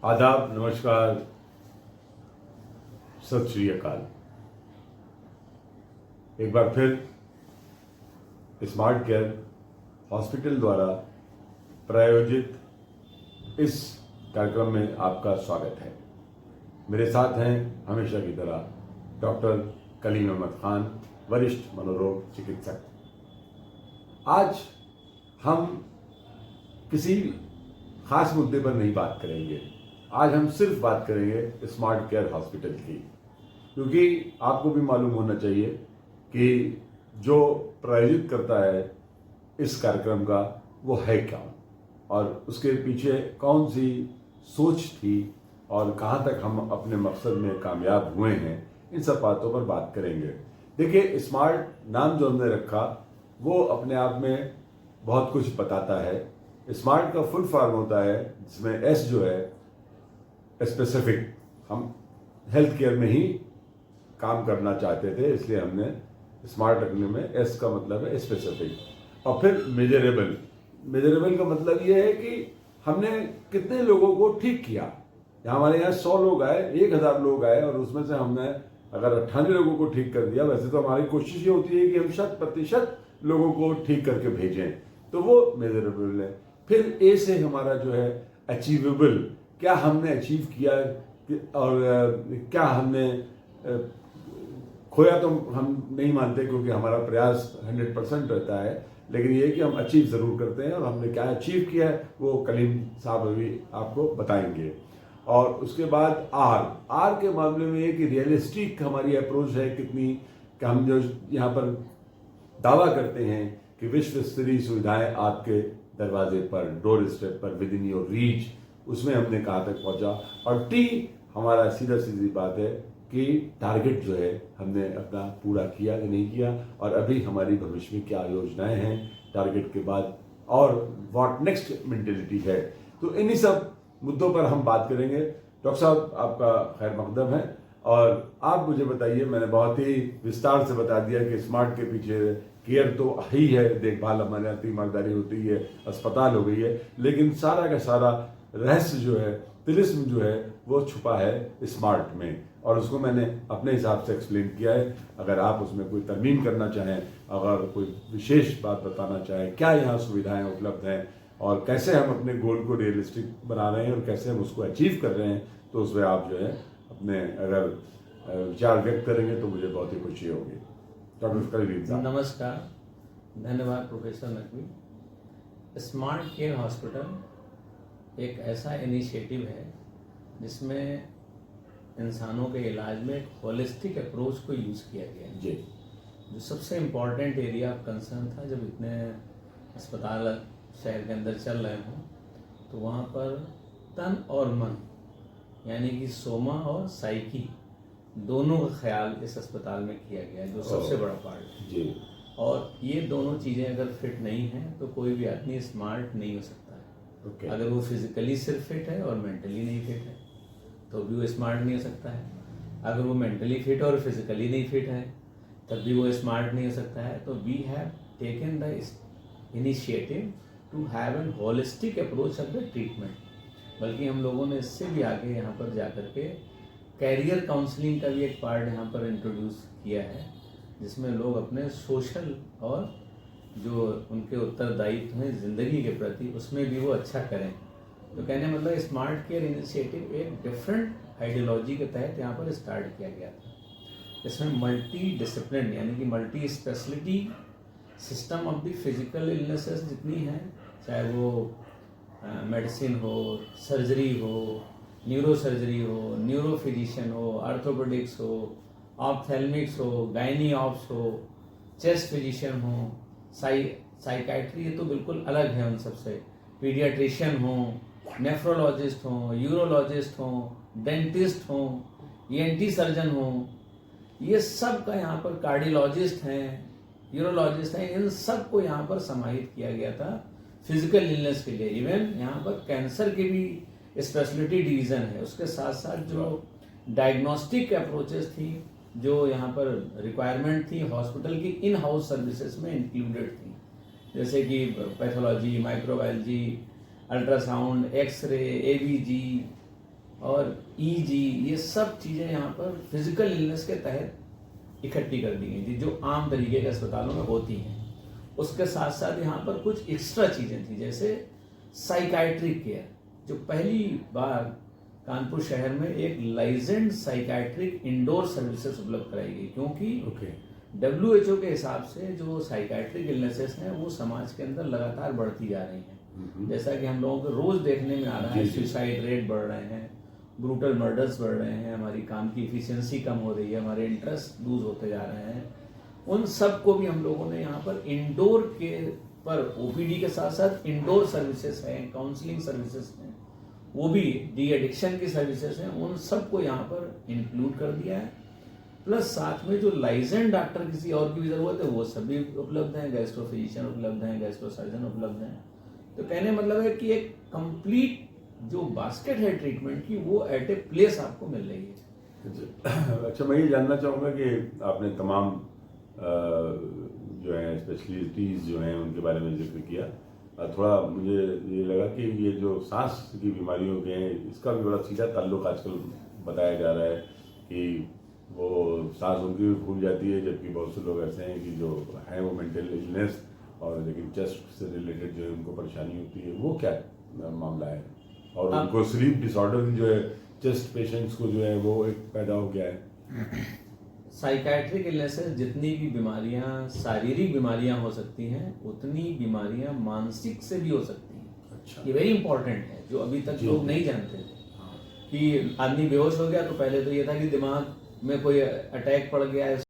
आदाब, नमस्कार, सत श्री अकाल। एक बार फिर स्मार्ट केयर हॉस्पिटल द्वारा प्रायोजित इस कार्यक्रम में आपका स्वागत है। मेरे साथ हैं हमेशा की तरह डॉक्टर कलीम अहमद खान, वरिष्ठ मनोरोग चिकित्सक। आज हम किसी खास मुद्दे पर नहीं बात करेंगे। आज हम सिर्फ बात करेंगे स्मार्ट केयर हॉस्पिटल की, क्योंकि आपको भी मालूम होना चाहिए कि जो प्रायोजित करता है इस कार्यक्रम का वो है क्या और उसके पीछे कौन सी सोच थी और कहाँ तक हम अपने मकसद में कामयाब हुए हैं, इन सब बातों पर बात करेंगे। देखिए, स्मार्ट नाम जो हमने रखा वो अपने आप में बहुत कुछ बताता है। स्मार्ट का फुल फॉर्म होता है जिसमें एस जो है स्पेसिफिक, हम हेल्थ केयर में ही काम करना चाहते थे, इसलिए हमने स्मार्ट रखने में एस का मतलब है स्पेसिफिक। और फिर मेजरेबल। मेजरेबल का मतलब ये है कि हमने कितने लोगों को ठीक किया। हमारे यहाँ 100 लोग आए, 1000 लोग आए और उसमें से हमने अगर 98 लोगों को ठीक कर दिया। वैसे तो हमारी कोशिश ये होती है कि हम 100% लोगों को ठीक करके भेजें, तो वो मेजरेबल है। फिर ए से हमारा जो है अचीवेबल, क्या हमने अचीव किया और क्या हमने खोया तो हम नहीं मानते, क्योंकि हमारा प्रयास 100% रहता है, लेकिन ये कि हम अचीव ज़रूर करते हैं और हमने क्या अचीव किया है वो कलीम साहब अभी आपको बताएंगे। और उसके बाद आर के मामले में ये कि रियलिस्टिक हमारी अप्रोच है कितनी, कि हम जो यहाँ पर दावा करते हैं कि विश्व स्तरीय सुविधाएं आपके दरवाजे पर, डोर स्टेप पर, विद इन योर रीच, उसमें हमने कहाँ तक पहुँचा। और टी हमारा सीधी बात है कि टारगेट जो है हमने अपना पूरा किया कि नहीं किया, और अभी हमारी भविष्य में क्या योजनाएं हैं टारगेट के बाद, और व्हाट नेक्स्ट मेंटेलिटी है। तो इन्हीं सब मुद्दों पर हम बात करेंगे। डॉक्टर साहब, आपका खैर मकदम है और आप मुझे बताइए, मैंने बहुत ही विस्तार से बता दिया कि स्मार्ट के पीछे केयर तो ही है, देखभाल हमारे यहाँ तीमारदारी होती है, अस्पताल हो गई है, लेकिन सारा का सारा रहस्य जो है, तिलिस्म जो है, वो छुपा है स्मार्ट में, और उसको मैंने अपने हिसाब से एक्सप्लेन किया है। अगर आप उसमें कोई तरमीम करना चाहें, अगर कोई विशेष बात बताना चाहें, क्या यहाँ सुविधाएं उपलब्ध हैं और कैसे हम अपने गोल को रियलिस्टिक बना रहे हैं और कैसे हम उसको अचीव कर रहे हैं, तो उसमें आप जो है अपने अगर विचार व्यक्त करेंगे तो मुझे बहुत ही खुशी होगी। डॉक्टर कलीम साहब, नमस्कार, धन्यवाद professor Naqvi. Smart care hospital एक ऐसा इनिशिएटिव है जिसमें इंसानों के इलाज में एक होलिस्टिक अप्रोच को यूज़ किया गया है। जी, जो सबसे इम्पॉर्टेंट एरिया ऑफ कंसर्न था, जब इतने अस्पताल शहर के अंदर चल रहे हों, तो वहाँ पर तन और मन, यानी कि सोमा और साइकी, दोनों का ख्याल इस अस्पताल में किया गया है, जो सबसे बड़ा पार्ट है। जी, और ये दोनों चीज़ें अगर फिट नहीं हैं तो कोई भी आदमी स्मार्ट नहीं हो सकता है। ओके, अगर वो फिजिकली सिर्फ फिट है और मेंटली नहीं फिट है तो भी वो स्मार्ट नहीं हो सकता है। अगर वो मेंटली फिट और फिजिकली नहीं फिट है तब भी वो स्मार्ट नहीं हो सकता है। तो we have taken the initiative to have an holistic approach of the treatment. बल्कि हम लोगों ने इससे भी आगे यहाँ पर जा कर के कैरियर काउंसलिंग का भी एक पार्ट यहाँ पर इंट्रोड्यूस किया है, जिसमें लोग अपने सोशल और जो उनके उत्तरदायित्व हैं ज़िंदगी के प्रति, उसमें भी वो अच्छा करें। तो कहने मतलब स्मार्ट केयर इनिशिएटिव एक डिफरेंट आइडियोलॉजी के तहत यहाँ पर स्टार्ट किया गया था। इसमें मल्टी डिसिप्लिन यानी कि multi speciality system of the physical illnesses जितनी हैं, चाहे वो मेडिसिन हो, सर्जरी हो, न्यूरो सर्जरी हो, न्यूरो फिजिशियन हो, आर्थोपेडिक्स हो, ऑप्थेल्मिक्स हो, गायनी ऑप्स हो, चेस्ट फिजिशियन हो, साइकाइट्री, ये तो बिल्कुल अलग है उन सबसे, पीडियाट्रिशियन हो, नेफ्रोलॉजिस्ट हो, यूरोलॉजिस्ट हो, डेंटिस्ट हो, ईएनटी सर्जन हो, ये सब का यहाँ पर कार्डियोलॉजिस्ट हैं, यूरोलॉजिस्ट हैं, इन सब को यहाँ पर समाहित किया गया था फिजिकल इलनेस के लिए। इवन यहाँ पर कैंसर की भी स्पेशलिटी डिवीज़न है। उसके साथ साथ जो डायग्नोस्टिक अप्रोचेस थी, जो यहाँ पर रिक्वायरमेंट थी हॉस्पिटल की इन हाउस सर्विसेज में इंक्लूडेड थी, जैसे कि pathology, microbiology, ultrasound, X-ray, AVG, और ईजी, ये सब चीज़ें यहाँ पर फिजिकल इलनेस के तहत इकट्ठी कर दी गई थी जो आम तरीके के अस्पतालों में होती हैं। उसके साथ साथ यहाँ पर कुछ एक्स्ट्रा चीज़ें थी, जैसे साइकाइट्रिक केयर, जो पहली बार कानपुर शहर में एक लाइसेंस्ड साइकाइट्रिक इंडोर सर्विसेज उपलब्ध कराई गई, क्योंकि WHO के हिसाब से जो साइकाइट्रिक इलनेसेस हैं वो समाज के अंदर लगातार बढ़ती जा रही हैं। जैसा कि हम लोगों को रोज देखने में आ रहा है, सुसाइड रेट बढ़ रहे हैं, ब्रूटल मर्डर्स बढ़ रहे हैं, हमारी काम की इफिशियंसी कम हो रही है, हमारे इंटरेस्ट लूज होते जा रहे हैं। उन सब को भी हम लोगों ने यहाँ पर इंडोर के पर OPD के साथ साथ इंडोर सर्विसेज हैं, काउंसलिंग सर्विसेज हैं, वो भी डी एडिक्शन की सर्विसेज हैं, उन सब को यहाँ पर इंक्लूड कर दिया है। प्लस साथ में जो लाइसेंस्ड डॉक्टर किसी और की भी जरूरत है वो सभी उपलब्ध हैं, गैस्ट्रो फिजिशियन उपलब्ध हैं, गैस्ट्रो सर्जन उपलब्ध हैं। तो कहने मतलब है कि एक कंप्लीट जो बास्केट है ट्रीटमेंट की वो एट ए प्लेस आपको मिल रही है। अच्छा, मैं ये जानना चाहूँगा कि आपने तमाम जो है स्पेशलिटीज़ जो हैं उनके बारे में जिक्र किया, थोड़ा मुझे ये लगा कि ये जो सांस की बीमारियों के हैं इसका भी बड़ा सीधा ताल्लुक आजकल बताया जा रहा है कि वो सांस उनकी भी फूल जाती है, जबकि बहुत से लोग ऐसे हैं कि जो हैं वो मेंटल इलनेस और लेकिन चेस्ट से रिलेटेड जो है उनको परेशानी होती है, वो क्या मामला है? और उनको स्लीप डिसऑर्डर जो है चेस्ट पेशेंट्स को जो है वो एक पैदा हो गया है। साइकाइट्रिक इलनेसेस जितनी भी बीमारियां शारीरिक बीमारियां हो सकती हैं, उतनी बीमारियां मानसिक से भी हो सकती हैं। अच्छा, ये वेरी इंपॉर्टेंट है, जो अभी तक लोग नहीं जानते थे। कि आदमी बेहोश हो गया तो पहले तो ये था कि दिमाग में कोई अटैक पड़ गया है,